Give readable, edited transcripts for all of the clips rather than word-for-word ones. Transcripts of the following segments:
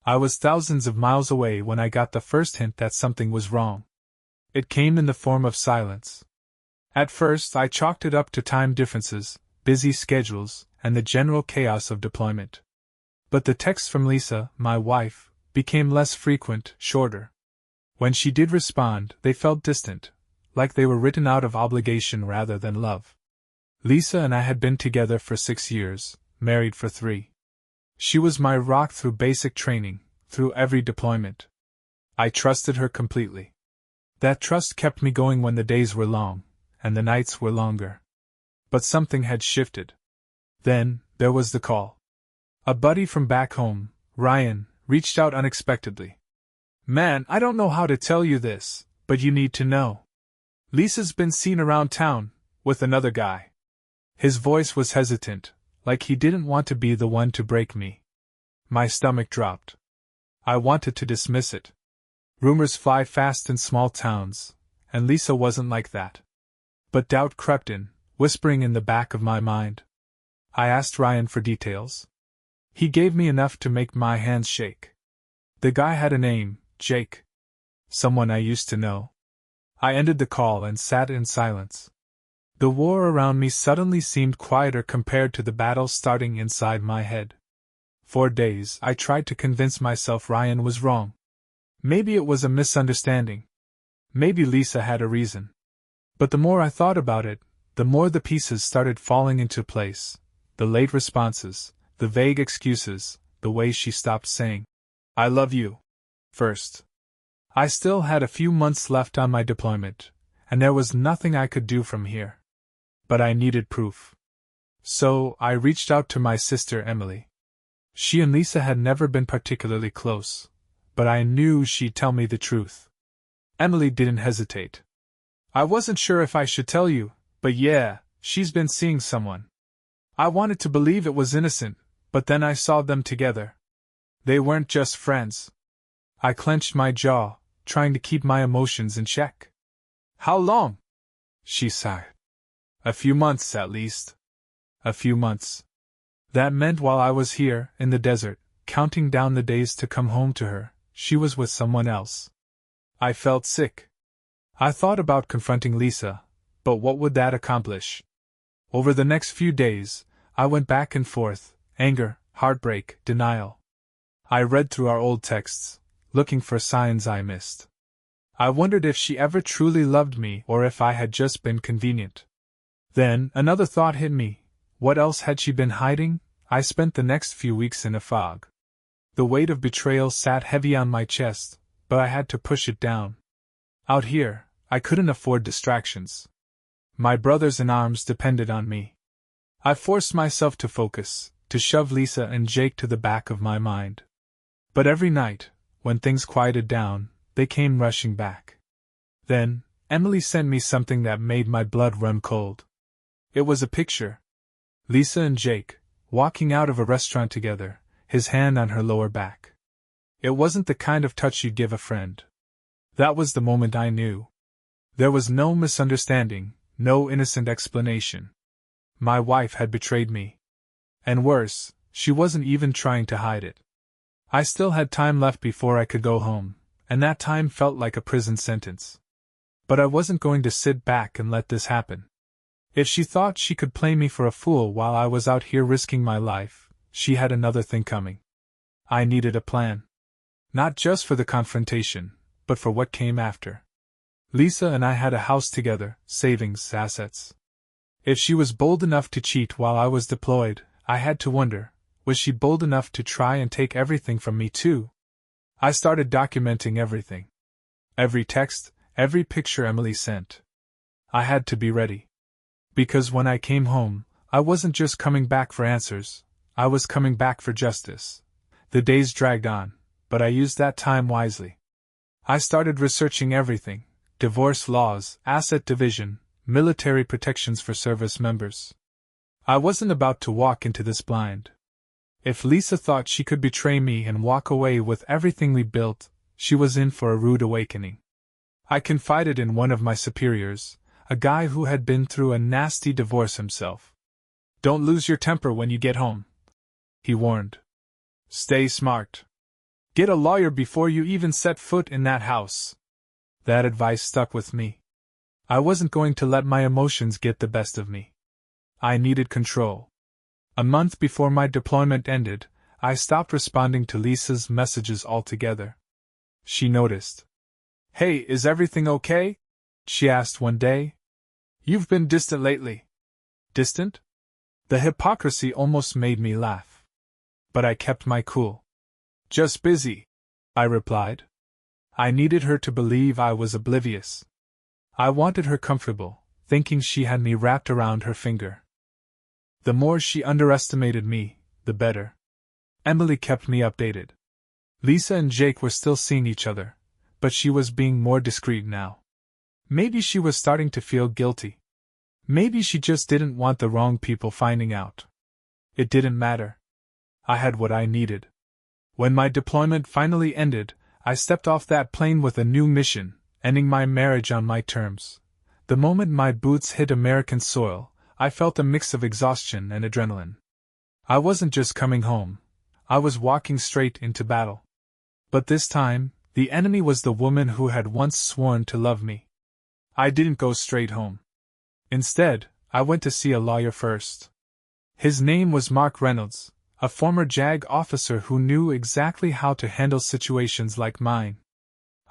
I was thousands of miles away when I got the first hint that something was wrong. It came in the form of silence. At first, I chalked it up to time differences, busy schedules, and the general chaos of deployment. But the texts from Lisa, my wife, became less frequent, shorter. When she did respond, they felt distant, like they were written out of obligation rather than love. Lisa and I had been together for 6 years, married for 3. She was my rock through basic training, through every deployment. I trusted her completely. That trust kept me going when the days were long, and the nights were longer. But something had shifted. Then, there was the call. A buddy from back home, Ryan, reached out unexpectedly. "Man, I don't know how to tell you this, but you need to know. Lisa's been seen around town, with another guy." His voice was hesitant, like he didn't want to be the one to break me. My stomach dropped. I wanted to dismiss it. Rumors fly fast in small towns, and Lisa wasn't like that. But doubt crept in, whispering in the back of my mind. I asked Ryan for details. He gave me enough to make my hands shake. The guy had a name, Jake. Someone I used to know. I ended the call and sat in silence. The war around me suddenly seemed quieter compared to the battle starting inside my head. For days I tried to convince myself Ryan was wrong. Maybe it was a misunderstanding. Maybe Lisa had a reason. But the more I thought about it, the more the pieces started falling into place. The late responses, the vague excuses, the way she stopped saying, "I love you," first. I still had a few months left on my deployment, and there was nothing I could do from here. But I needed proof. So, I reached out to my sister Emily. She and Lisa had never been particularly close, but I knew she'd tell me the truth. Emily didn't hesitate. "I wasn't sure if I should tell you, but yeah, she's been seeing someone." I wanted to believe it was innocent, but then I saw them together. They weren't just friends. I clenched my jaw, trying to keep my emotions in check. "How long?" she sighed. "A few months, at least." A few months. That meant while I was here, in the desert, counting down the days to come home to her, she was with someone else. I felt sick. I thought about confronting Lisa, but what would that accomplish? Over the next few days, I went back and forth, anger, heartbreak, denial. I read through our old texts, looking for signs I missed. I wondered if she ever truly loved me or if I had just been convenient. Then, another thought hit me. What else had she been hiding? I spent the next few weeks in a fog. The weight of betrayal sat heavy on my chest, but I had to push it down. Out here, I couldn't afford distractions. My brothers in arms depended on me. I forced myself to focus, to shove Lisa and Jake to the back of my mind. But every night, when things quieted down, they came rushing back. Then, Emily sent me something that made my blood run cold. It was a picture. Lisa and Jake, walking out of a restaurant together, his hand on her lower back. It wasn't the kind of touch you'd give a friend. That was the moment I knew. There was no misunderstanding, no innocent explanation. My wife had betrayed me. And worse, she wasn't even trying to hide it. I still had time left before I could go home, and that time felt like a prison sentence. But I wasn't going to sit back and let this happen. If she thought she could play me for a fool while I was out here risking my life, she had another thing coming. I needed a plan. Not just for the confrontation, but for what came after. Lisa and I had a house together, savings, assets. If she was bold enough to cheat while I was deployed, I had to wonder, was she bold enough to try and take everything from me too? I started documenting everything. Every text, every picture Emily sent. I had to be ready. Because when I came home, I wasn't just coming back for answers, I was coming back for justice. The days dragged on, but I used that time wisely. I started researching everything: divorce laws, asset division, military protections for service members. I wasn't about to walk into this blind. If Lisa thought she could betray me and walk away with everything we built, she was in for a rude awakening. I confided in one of my superiors, a guy who had been through a nasty divorce himself. "Don't lose your temper when you get home," he warned. "Stay smart. Get a lawyer before you even set foot in that house. That advice stuck with me. I wasn't going to let my emotions get the best of me. I needed control. A month before my deployment ended, I stopped responding to Lisa's messages altogether. She noticed. Hey, is everything okay? She asked one day. You've been distant lately. Distant? The hypocrisy almost made me laugh. But I kept my cool. Just busy, I replied. I needed her to believe I was oblivious. I wanted her comfortable, thinking she had me wrapped around her finger. The more she underestimated me, the better. Emily kept me updated. Lisa and Jake were still seeing each other, but she was being more discreet now. Maybe she was starting to feel guilty. Maybe she just didn't want the wrong people finding out. It didn't matter. I had what I needed. When my deployment finally ended, I stepped off that plane with a new mission, ending my marriage on my terms. The moment my boots hit American soil, I felt a mix of exhaustion and adrenaline. I wasn't just coming home. I was walking straight into battle. But this time, the enemy was the woman who had once sworn to love me. I didn't go straight home. Instead, I went to see a lawyer first. His name was Mark Reynolds, a former JAG officer who knew exactly how to handle situations like mine.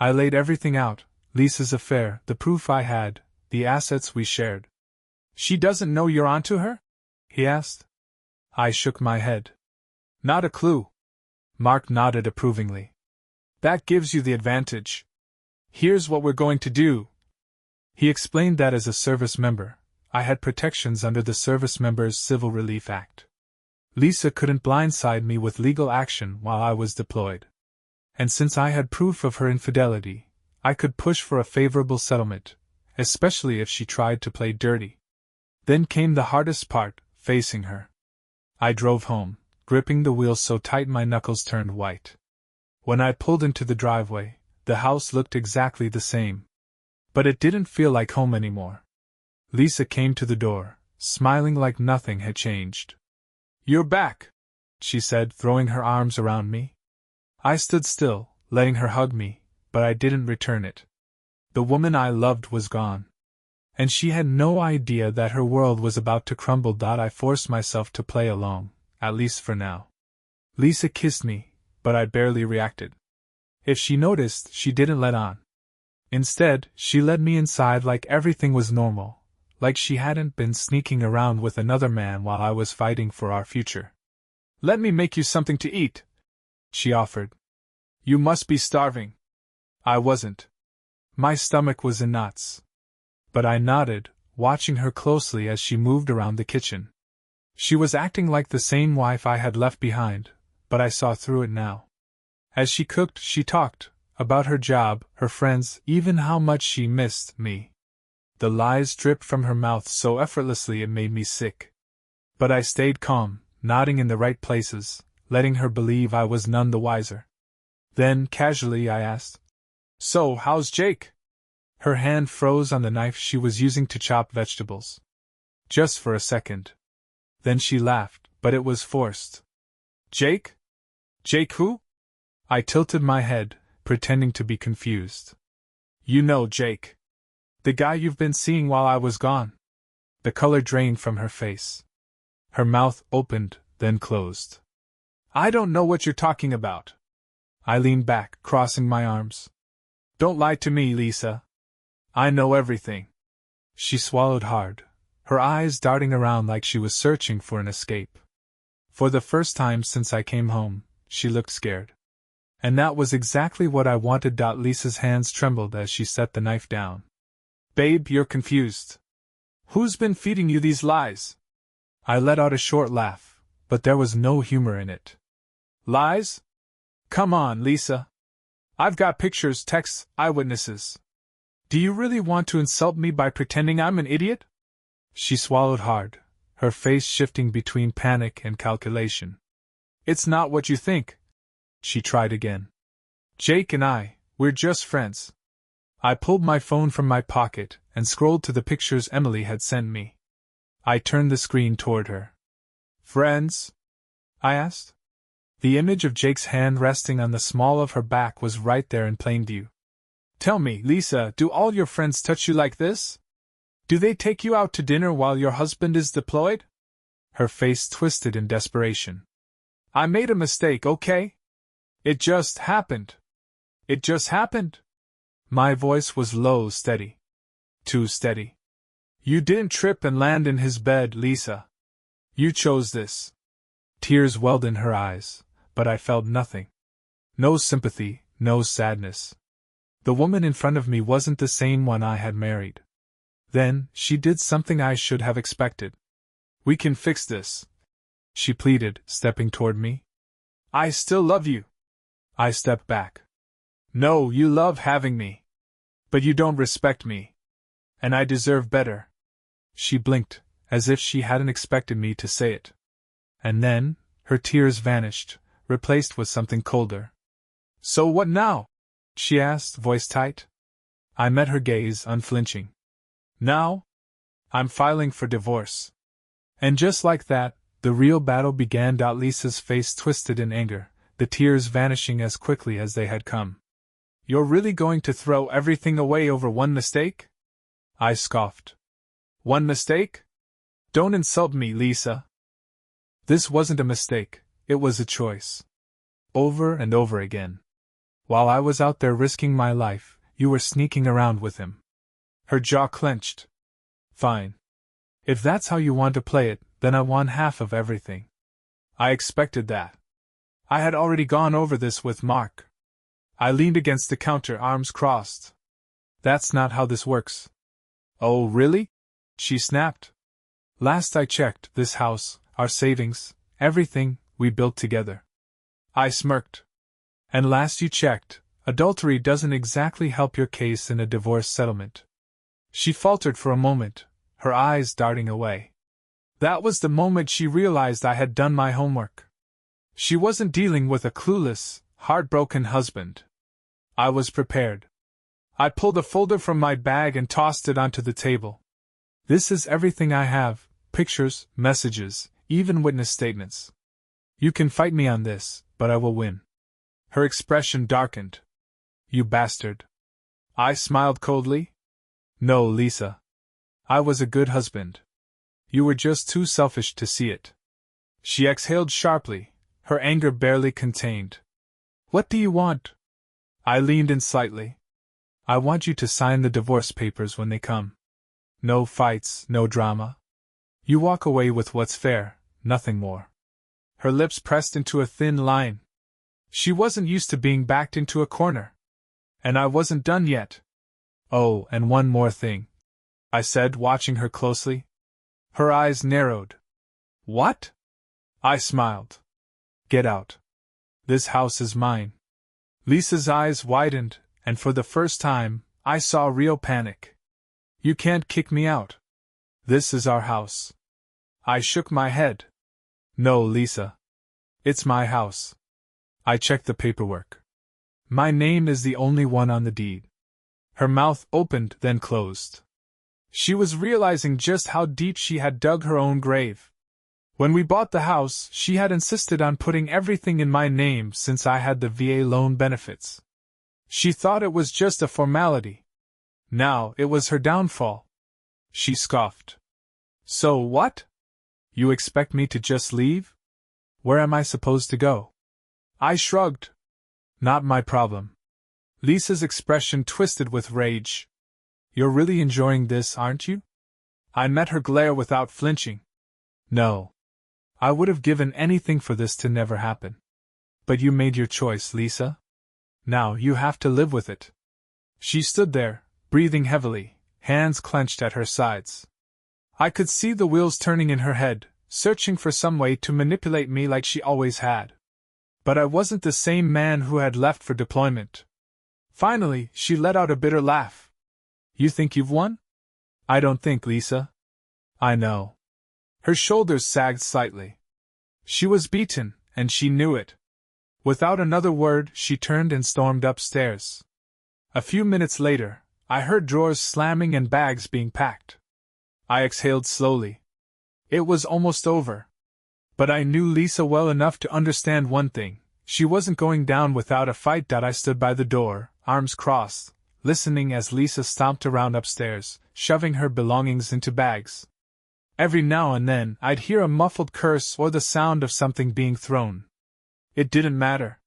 I laid everything out, Lisa's affair, the proof I had, the assets we shared. She doesn't know you're onto her? He asked. I shook my head. Not a clue. Mark nodded approvingly. That gives you the advantage. Here's what we're going to do. He explained that as a service member, I had protections under the Service Members Civil Relief Act. Lisa couldn't blindside me with legal action while I was deployed. And since I had proof of her infidelity, I could push for a favorable settlement, especially if she tried to play dirty. Then came the hardest part, facing her. I drove home, gripping the wheel so tight my knuckles turned white. When I pulled into the driveway, the house looked exactly the same. But it didn't feel like home anymore. Lisa came to the door, smiling like nothing had changed. You're back, she said, throwing her arms around me. I stood still, letting her hug me, but I didn't return it. The woman I loved was gone. And she had no idea that her world was about to crumble. I forced myself to play along, at least for now. Lisa kissed me, but I barely reacted. If she noticed, she didn't let on. Instead, she led me inside like everything was normal, like she hadn't been sneaking around with another man while I was fighting for our future. Let me make you something to eat, she offered. You must be starving. I wasn't. My stomach was in knots. But I nodded, watching her closely as she moved around the kitchen. She was acting like the same wife I had left behind, but I saw through it now. As she cooked, she talked about her job, her friends, even how much she missed me. The lies dripped from her mouth so effortlessly it made me sick. But I stayed calm, nodding in the right places, letting her believe I was none the wiser. Then, casually, I asked, So, how's Jake? Her hand froze on the knife she was using to chop vegetables. Just for a second. Then she laughed, but it was forced. Jake? Jake who? I tilted my head, pretending to be confused. You know Jake. The guy you've been seeing while I was gone. The color drained from her face. Her mouth opened, then closed. I don't know what you're talking about. I leaned back, crossing my arms. Don't lie to me, Lisa. I know everything. She swallowed hard, her eyes darting around like she was searching for an escape. For the first time since I came home, she looked scared. And that was exactly what I wanted. Lisa's hands trembled as she set the knife down. Babe, you're confused. Who's been feeding you these lies? I let out a short laugh, but there was no humor in it. Lies? Come on, Lisa. I've got pictures, texts, eyewitnesses. Do you really want to insult me by pretending I'm an idiot? She swallowed hard, her face shifting between panic and calculation. It's not what you think. She tried again. Jake and we're just friends. I pulled my phone from my pocket and scrolled to the pictures Emily had sent me. I turned the screen toward her. Friends? I asked. The image of Jake's hand resting on the small of her back was right there in plain view. Tell me, Lisa, do all your friends touch you like this? Do they take you out to dinner while your husband is deployed? Her face twisted in desperation. I made a mistake, okay? It just happened. It just happened. My voice was low, steady. Too steady. You didn't trip and land in his bed, Lisa. You chose this. Tears welled in her eyes, but I felt nothing. No sympathy, no sadness. The woman in front of me wasn't the same one I had married. Then, she did something I should have expected. We can fix this, she pleaded, stepping toward me. I still love you. I stepped back. No, you love having me. But you don't respect me. And I deserve better. She blinked, as if she hadn't expected me to say it. And then, her tears vanished, replaced with something colder. So what now? She asked, voice tight. I met her gaze, unflinching. Now? I'm filing for divorce. And just like that, the real battle began. Lisa's face twisted in anger, the tears vanishing as quickly as they had come. You're really going to throw everything away over one mistake? I scoffed. One mistake? Don't insult me, Lisa. This wasn't a mistake, it was a choice. Over and over again. While I was out there risking my life, you were sneaking around with him. Her jaw clenched. Fine. If that's how you want to play it, then I want half of everything. I expected that. I had already gone over this with Mark. I leaned against the counter, arms crossed. That's not how this works. Oh, really? She snapped. Last I checked, this house, our savings, everything, we built together. I smirked. And last you checked, adultery doesn't exactly help your case in a divorce settlement. She faltered for a moment, her eyes darting away. That was the moment she realized I had done my homework. She wasn't dealing with a clueless, heartbroken husband. I was prepared. I pulled a folder from my bag and tossed it onto the table. This is everything I have, pictures, messages, even witness statements. You can fight me on this, but I will win. Her expression darkened. You bastard. I smiled coldly. No, Lisa. I was a good husband. You were just too selfish to see it. She exhaled sharply, her anger barely contained. What do you want? I leaned in slightly. I want you to sign the divorce papers when they come. No fights, no drama. You walk away with what's fair, nothing more. Her lips pressed into a thin line. She wasn't used to being backed into a corner. And I wasn't done yet. Oh, and one more thing, I said, watching her closely. Her eyes narrowed. What? I smiled. Get out. This house is mine. Lisa's eyes widened, and for the first time, I saw real panic. You can't kick me out. This is our house. I shook my head. No, Lisa. It's my house. I checked the paperwork. My name is the only one on the deed. Her mouth opened, then closed. She was realizing just how deep she had dug her own grave. When we bought the house, she had insisted on putting everything in my name since I had the VA loan benefits. She thought it was just a formality. Now it was her downfall. She scoffed. So what? You expect me to just leave? Where am I supposed to go? I shrugged. Not my problem. Lisa's expression twisted with rage. You're really enjoying this, aren't you? I met her glare without flinching. No. I would have given anything for this to never happen. But you made your choice, Lisa. Now you have to live with it. She stood there, breathing heavily, hands clenched at her sides. I could see the wheels turning in her head, searching for some way to manipulate me like she always had. But I wasn't the same man who had left for deployment. Finally, she let out a bitter laugh. You think you've won? I don't think, Lisa. I know. Her shoulders sagged slightly. She was beaten, and she knew it. Without another word, she turned and stormed upstairs. A few minutes later, I heard drawers slamming and bags being packed. I exhaled slowly. It was almost over. But I knew Lisa well enough to understand one thing. She wasn't going down without a fight. I stood by the door, arms crossed, listening as Lisa stomped around upstairs, shoving her belongings into bags. Every now and then, I'd hear a muffled curse or the sound of something being thrown. It didn't matter.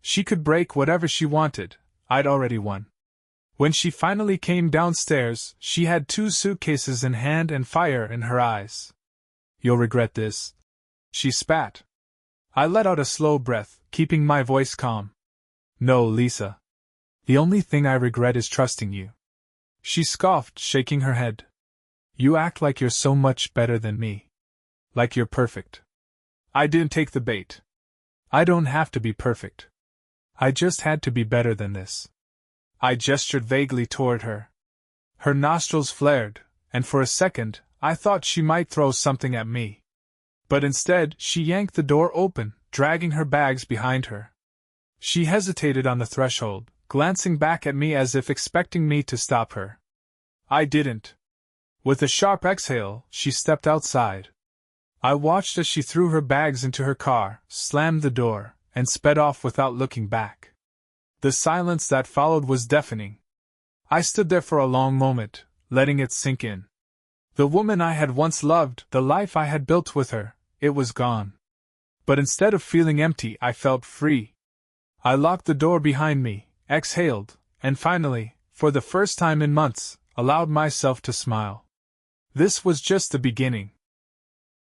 She could break whatever she wanted. I'd already won. When she finally came downstairs, she had 2 suitcases in hand and fire in her eyes. "You'll regret this," she spat. I let out a slow breath, keeping my voice calm. "No, Lisa. The only thing I regret is trusting you." She scoffed, shaking her head. "You act like you're so much better than me. Like you're perfect." I didn't take the bait. I don't have to be perfect. I just had to be better than this. I gestured vaguely toward her. Her nostrils flared, and for a second, I thought she might throw something at me. But instead, she yanked the door open, dragging her bags behind her. She hesitated on the threshold, glancing back at me as if expecting me to stop her. I didn't. With a sharp exhale, she stepped outside. I watched as she threw her bags into her car, slammed the door, and sped off without looking back. The silence that followed was deafening. I stood there for a long moment, letting it sink in. The woman I had once loved, the life I had built with her, it was gone. But instead of feeling empty, I felt free. I locked the door behind me, exhaled, and finally, for the first time in months, allowed myself to smile. This was just the beginning.